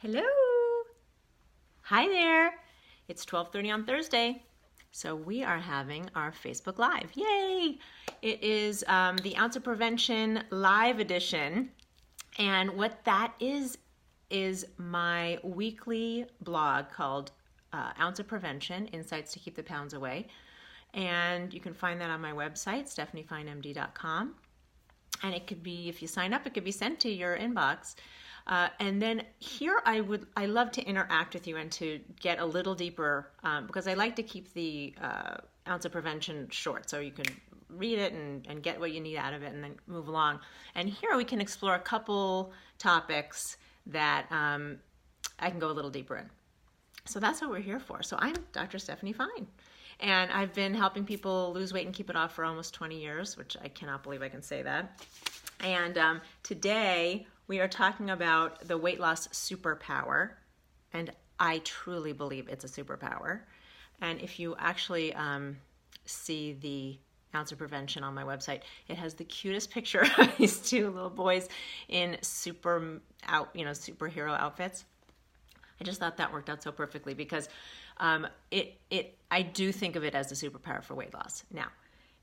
Hello. Hi there. It's 12:30 on Thursday. So we are having our Facebook Live. Yay! It is the Ounce of Prevention Live edition. And what that is my weekly blog called Ounce of Prevention, Insights to Keep the Pounds Away. And you can find that on my website, stephaniefinemd.com. And it could be, if you sign up, it could be sent to your inbox. And then here I love to interact with you and to get a little deeper because I like to keep the Ounce of Prevention short so you can read it and get what you need out of it and then move along. And here we can explore a couple topics that I can go a little deeper in. So that's what we're here for. So I'm Dr. Stephanie Fine. And I've been helping people lose weight and keep it off for almost 20 years, which I cannot believe I can say that. And today we are talking about the weight loss superpower. And I truly believe it's a superpower. And if you actually see the Ounce of Prevention on my website, it has the cutest picture of these two little boys in superhero outfits. I just thought that worked out so perfectly because I do think of it as a superpower for weight loss. Now,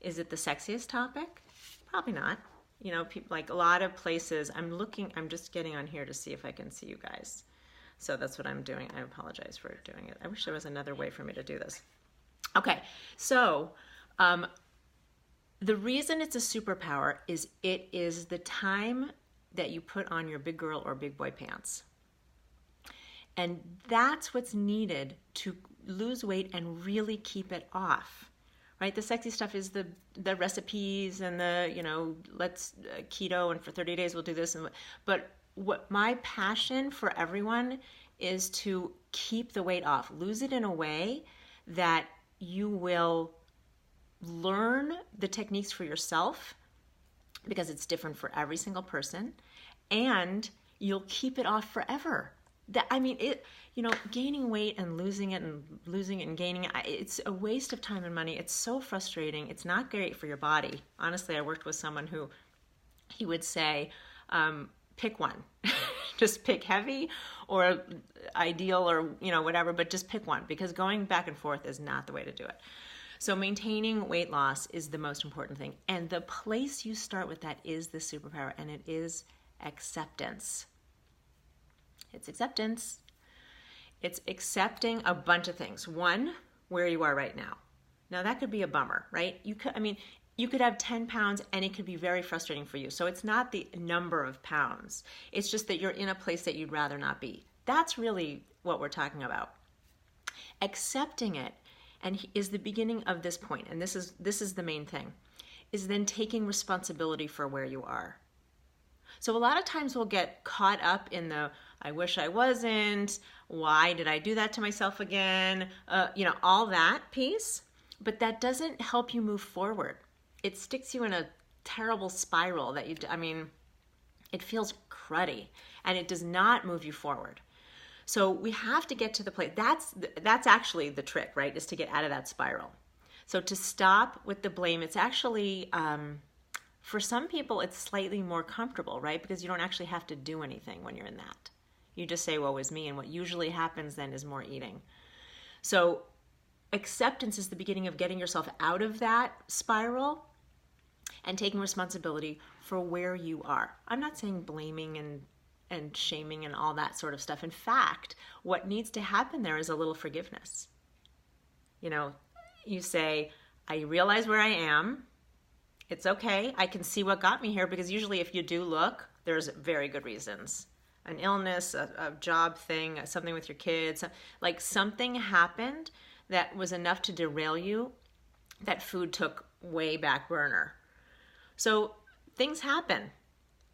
is it the sexiest topic? Probably not. You know, people, like a lot of places, I'm just getting on here to see if I can see you guys. So that's what I'm doing. I apologize for doing it. I wish there was another way for me to do this. Okay, so the reason it's a superpower is it is the time that you put on your big girl or big boy pants. And that's what's needed to lose weight and really keep it off, right? The sexy stuff is the recipes and let's keto and for 30 days we'll do this. But what my passion for everyone is to keep the weight off, lose it in a way that you will learn the techniques for yourself because it's different for every single person, and you'll keep it off forever. Gaining weight and losing it and gaining it, it's a waste of time and money. It's so frustrating. It's not great for your body. Honestly, I worked with someone who he would say, pick one. Just pick heavy or ideal or, whatever, but just pick one because going back and forth is not the way to do it. So maintaining weight loss is the most important thing. And the place you start with that is the superpower, and it is acceptance. It's acceptance. It's accepting a bunch of things. One, where you are right now. Now that could be a bummer, right? You could have 10 pounds and it could be very frustrating for you. So it's not the number of pounds. It's just that you're in a place that you'd rather not be. That's really what we're talking about. Accepting it is the beginning of this point, and this is the main thing, is then taking responsibility for where you are. So a lot of times we'll get caught up in the, I wish I wasn't, why did I do that to myself again, all that piece, but that doesn't help you move forward. It sticks you in a terrible spiral that it feels cruddy, and it does not move you forward. So we have to get to the place, that's actually the trick, right, is to get out of that spiral. So to stop with the blame, it's actually, for some people, it's slightly more comfortable, right? Because you don't actually have to do anything when you're in that. You just say, woe is me, and what usually happens then is more eating. So acceptance is the beginning of getting yourself out of that spiral and taking responsibility for where you are. I'm not saying blaming and shaming and all that sort of stuff. In fact, what needs to happen there is a little forgiveness. You say, I realize where I am. It's okay. I can see what got me here, because usually if you do look, there's very good reasons. An illness, a job thing, something with your kids, like something happened that was enough to derail you that food took way back burner. So things happen.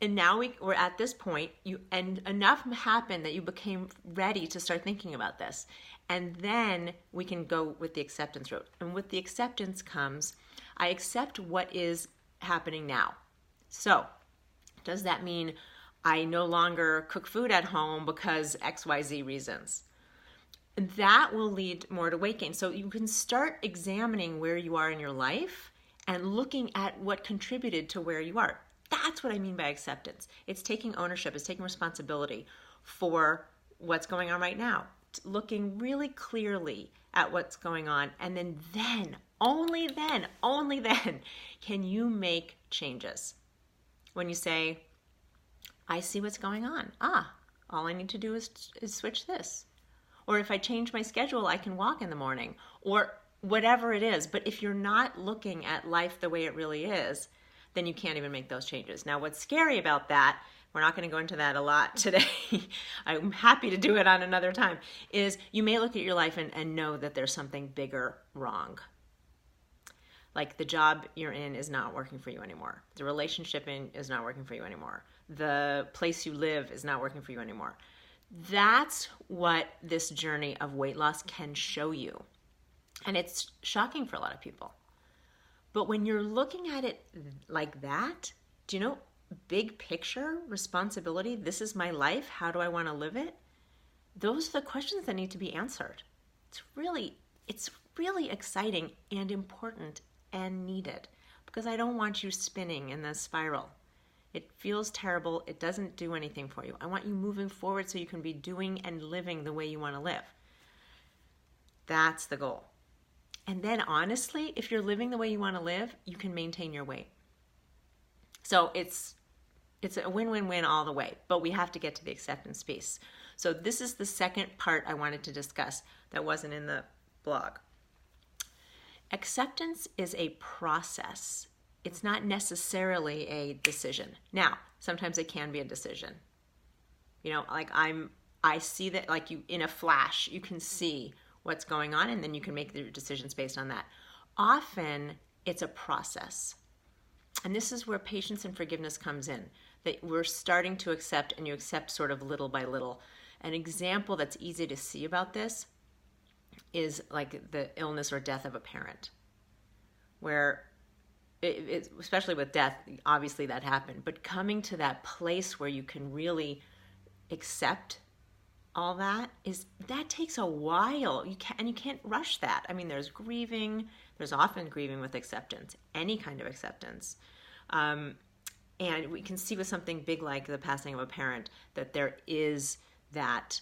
And now we're at this point, and enough happened that you became ready to start thinking about this. And then we can go with the acceptance route. And with the acceptance comes, I accept what is happening now. So does that mean I no longer cook food at home because XYZ reasons? That will lead more to weight gain. So you can start examining where you are in your life and looking at what contributed to where you are. That's what I mean by acceptance. It's taking ownership. It's taking responsibility for what's going on right now, looking really clearly at what's going on, and then, only then can you make changes. When you say, I see what's going on. All I need to do is switch this. Or if I change my schedule, I can walk in the morning, or whatever it is. But if you're not looking at life the way it really is, then you can't even make those changes. Now, what's scary about that, we're not going to go into that a lot today, I'm happy to do it on another time, is you may look at your life and know that there's something bigger wrong. Like the job you're in is not working for you anymore. The relationship is not working for you anymore. The place you live is not working for you anymore. That's what this journey of weight loss can show you. And it's shocking for a lot of people. But when you're looking at it like that, do you know, big picture, responsibility, this is my life, how do I want to live it? Those are the questions that need to be answered. It's really exciting and important and needed, because I don't want you spinning in this spiral. It feels terrible. It doesn't do anything for you. I want you moving forward so you can be doing and living the way you want to live. That's the goal. And then honestly, if you're living the way you want to live, you can maintain your weight. So it's a win-win-win all the way, but we have to get to the acceptance piece. So this is the second part I wanted to discuss that wasn't in the blog. Acceptance is a process. It's not necessarily a decision. Now, sometimes it can be a decision. You know, like I see that, like, you in a flash, you can see what's going on, and then you can make your decisions based on that. Often it's a process. And this is where patience and forgiveness comes in, that we're starting to accept, and you accept sort of little by little. An example that's easy to see about this is like the illness or death of a parent, where especially with death, obviously that happened, but coming to that place where you can really accept all that takes a while. You can't rush that. I mean, there's grieving. There's often grieving with acceptance, any kind of acceptance. And we can see with something big like the passing of a parent that there is that,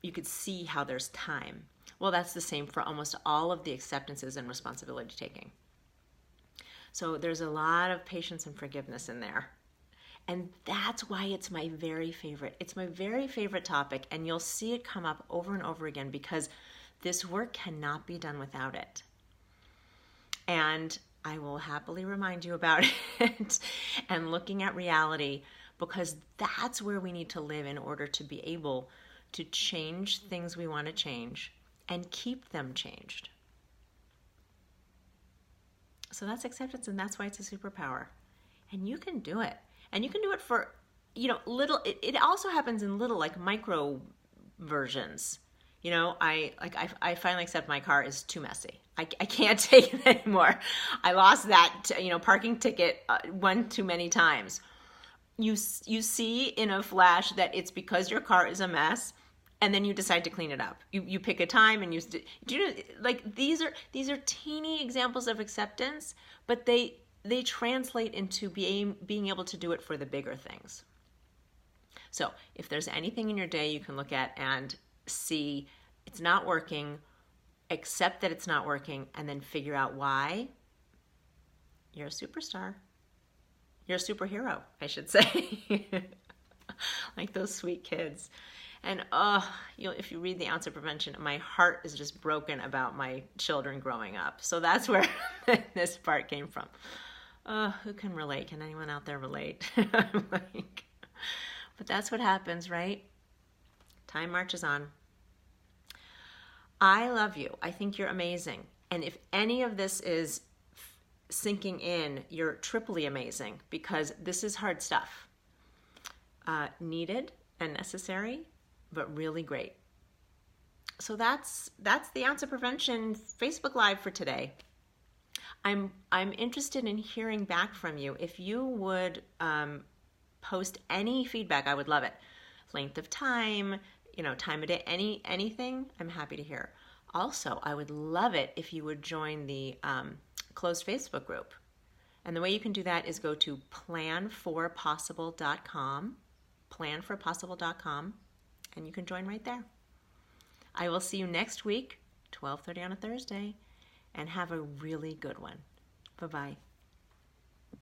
you could see how there's time. Well, that's the same for almost all of the acceptances and responsibility taking. So there's a lot of patience and forgiveness in there. And that's why it's my very favorite. It's my very favorite topic, and you'll see it come up over and over again because this work cannot be done without it. And I will happily remind you about it and looking at reality, because that's where we need to live in order to be able to change things we want to change and keep them changed. So that's acceptance, and that's why it's a superpower. And you can do it. And you can do it for, little, it also happens in little, like, micro versions. I finally accept my car is too messy. I can't take it anymore. I lost that, parking ticket one too many times. You see in a flash that it's because your car is a mess, and then you decide to clean it up. You pick a time and these are teeny examples of acceptance, but they translate into being able to do it for the bigger things. So if there's anything in your day you can look at and see it's not working, accept that it's not working, and then figure out why, you're a superstar. You're a superhero, I should say. Like those sweet kids. And if you read The Ounce of Prevention, my heart is just broken about my children growing up. So that's where this part came from. Who can relate? Can anyone out there relate? But that's what happens, right? Time marches on. I love you. I think you're amazing. And if any of this is sinking in, you're triply amazing, because this is hard stuff. Needed and necessary, but really great. So that's the Ounce of Prevention Facebook Live for today. I'm interested in hearing back from you. If you would post any feedback, I would love it. Length of time, time of day, anything, I'm happy to hear. Also, I would love it if you would join the closed Facebook group. And the way you can do that is go to planforpossible.com, planforpossible.com, and you can join right there. I will see you next week, 12:30 on a Thursday, and have a really good one. Bye-bye.